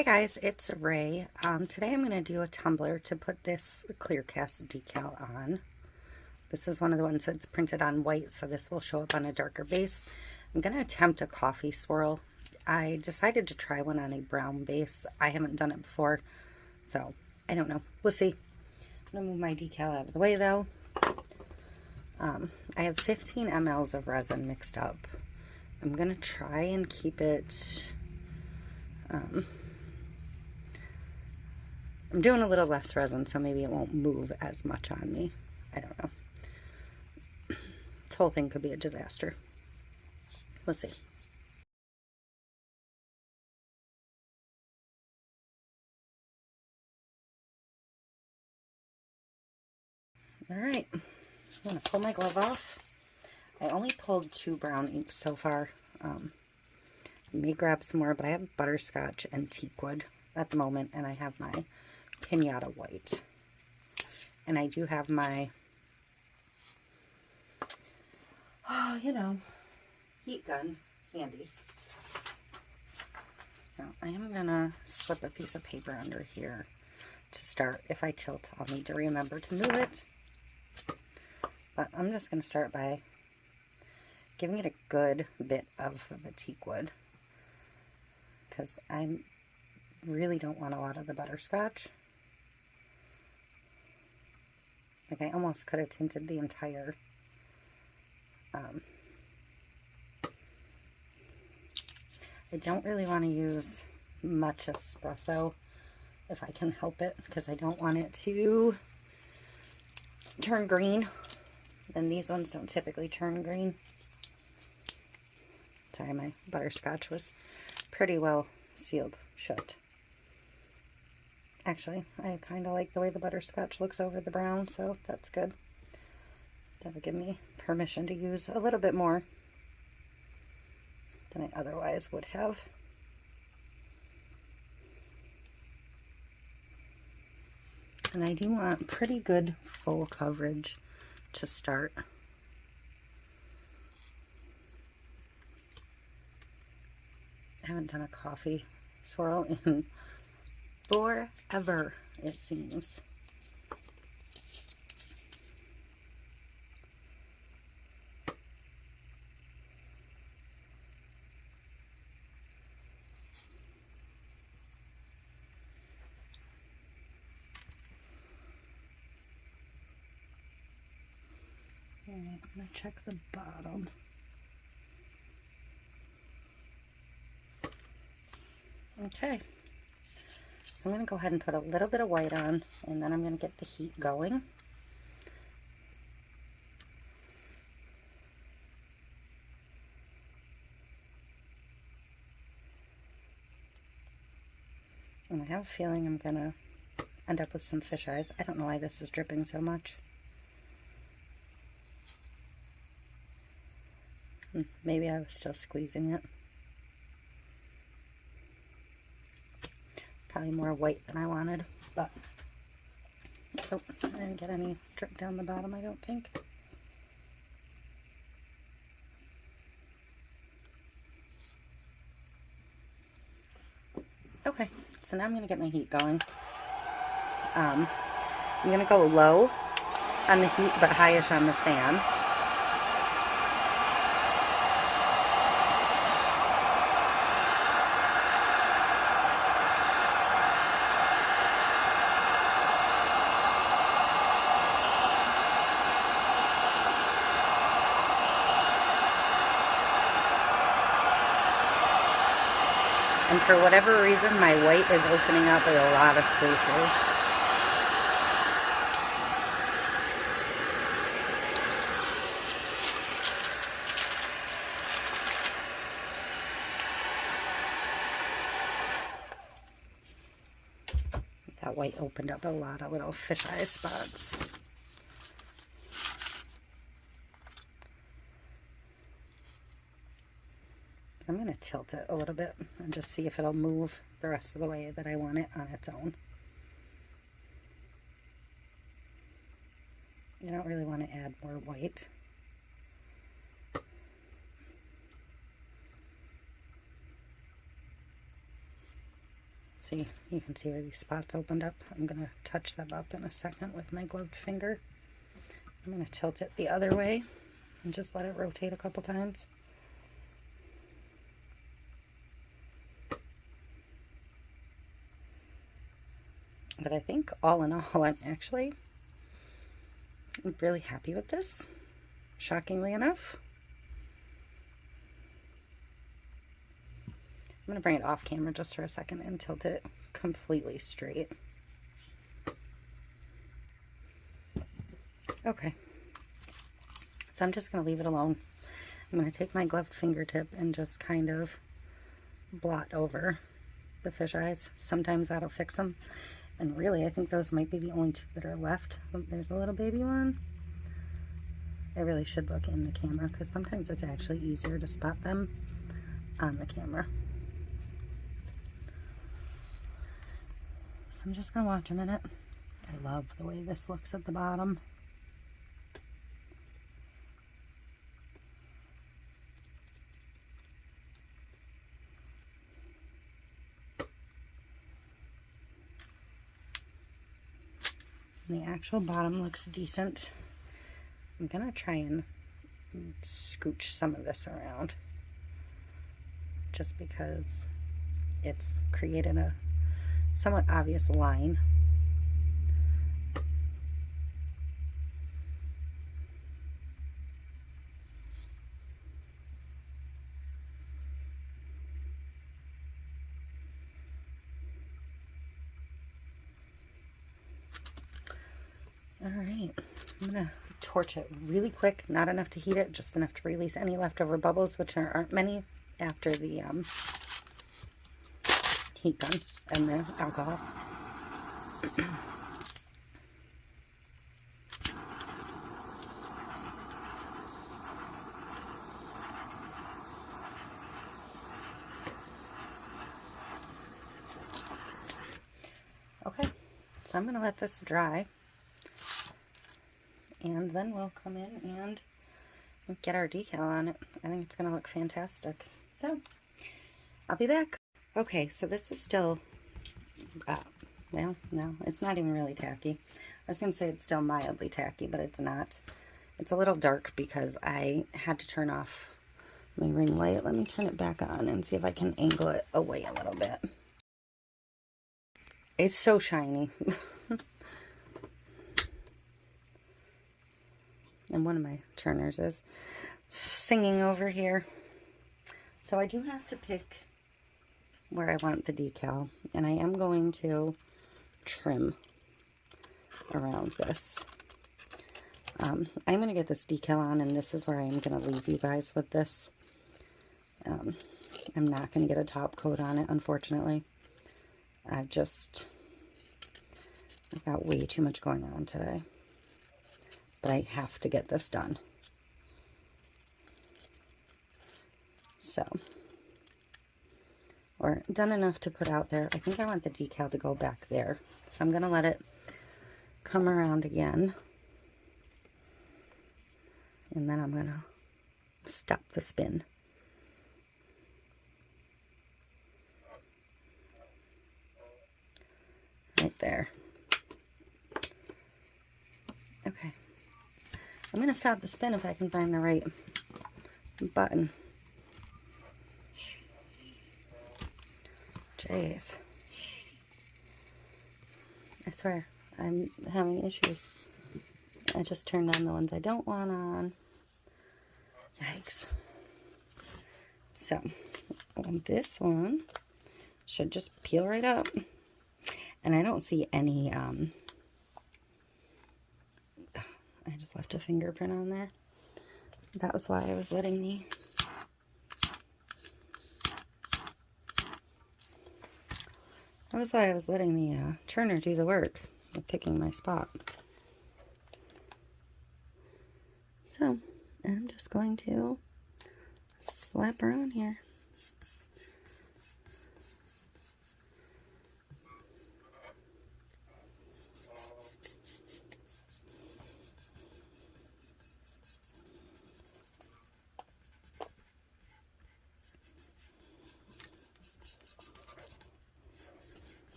Hi guys, it's Ray. Today I'm going to do a tumbler to put this clear cast decal on. This is one of the ones that's printed on white, so this will show up on a darker base. I'm going to attempt a coffee swirl. I decided to try one on a brown base. I haven't done it before, so I don't know. We'll see. I'm going to move my decal out of the way though. I have 15 mLs of resin mixed up. I'm going to try and keep it... I'm doing a little less resin, so maybe it won't move as much on me. I don't know. This whole thing could be a disaster. We'll see. Alright, I'm going to pull my glove off. I only pulled 2 brown inks so far. I may grab some more, but I have butterscotch and teakwood at the moment, and I have my pinata white. And I do have my, heat gun handy. So I am going to slip a piece of paper under here to start. If I tilt, I'll need to remember to move it. But I'm just going to start by giving it a good bit of the teakwood, because I really don't want a lot of the butterscotch. Like, I almost could have tinted the entire I don't really want to use much espresso if I can help it, because I don't want it to turn green, and these ones don't typically turn green. Sorry, my butterscotch was pretty well sealed shut. Actually, I kind of like the way the butterscotch looks over the brown, so that's good. That would give me permission to use a little bit more than I otherwise would have. And I do want pretty good full coverage to start. I haven't done a coffee swirl in forever, it seems. Alright, I'm going to check the bottom. Okay, so I'm going to go ahead and put a little bit of white on, and then I'm going to get the heat going. And I have a feeling I'm going to end up with some fish eyes. I don't know why this is dripping so much. Maybe I was still squeezing it. Probably more white than I wanted, but oh, I didn't get any drip down the bottom, I don't think. Okay, so now I'm going to get my heat going. I'm going to go low on the heat, but highish on the fan. And for whatever reason, my white is opening up in a lot of spaces. That white opened up a lot of little fisheye spots. I'm going to tilt it a little bit and just see if it'll move the rest of the way that I want it on its own. I don't really want to add more white. See, you can see where these spots opened up. I'm going to touch them up in a second with my gloved finger. I'm going to tilt it the other way and just let it rotate a couple times. But I think all in all, I'm actually really happy with this, shockingly enough. I'm going to bring it off camera just for a second and tilt it completely straight. Okay, so I'm just going to leave it alone. I'm going to take my gloved fingertip and just kind of blot over the fish eyes. Sometimes that'll fix them. And really, I think those might be the only two that are left. Oh, there's a little baby one. I really should look in the camera because sometimes it's actually easier to spot them on the camera. So I'm just going to watch a minute. I love the way this looks at the bottom. The actual bottom looks decent. I'm gonna try and scooch some of this around just because it's created a somewhat obvious line. Alright, I'm going to torch it really quick, not enough to heat it, just enough to release any leftover bubbles, which aren't many after the heat gun and the alcohol. Okay, so I'm going to let this dry. And then we'll come in and get our decal on it. I think it's going to look fantastic. So, I'll be back. Okay, so this is still, well, no, it's not even really tacky. I was going to say it's still mildly tacky, but it's not. It's a little dark because I had to turn off my ring light. Let me turn it back on and see if I can angle it away a little bit. It's so shiny. And one of my turners is singing over here. So I do have to pick where I want the decal. And I am going to trim around this. I'm going to get this decal on, and this is where I am going to leave you guys with this. I'm not going to get a top coat on it, unfortunately. I've got way too much going on today. But I have to get this done. So, or done enough to put out there. I think I want the decal to go back there. So I'm going to let it come around again. And then I'm going to stop the spin. Right there. Okay. I'm going to stop the spin if I can find the right button. Jeez. I swear, I'm having issues. I just turned on the ones I don't want on. Yikes. So, this one should just peel right up. And I don't see any, I just left a fingerprint on there. That was why I was letting the turner do the work of picking my spot. So I'm just going to slap her on here.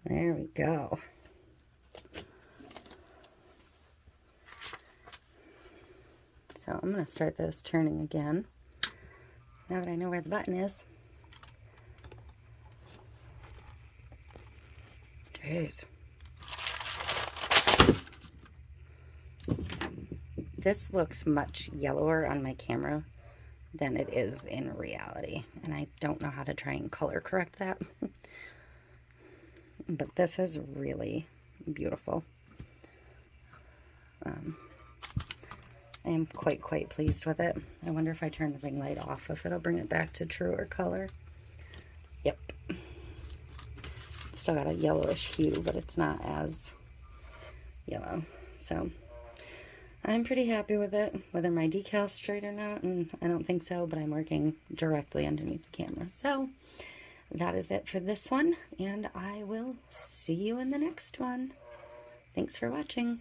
There we go. So I'm going to start this turning again, now that I know where the button is. Jeez. This looks much yellower on my camera than it is in reality, and I don't know how to try and color correct that. But this is really beautiful. I am quite pleased with it. I wonder if I turn the ring light off, if it'll bring it back to truer color. Yep. It's still got a yellowish hue, but it's not as yellow. So I'm pretty happy with it, whether my decal's straight or not, and I don't think so, but I'm working directly underneath the camera. So that is it for this one, and I will see you in the next one. Thanks for watching.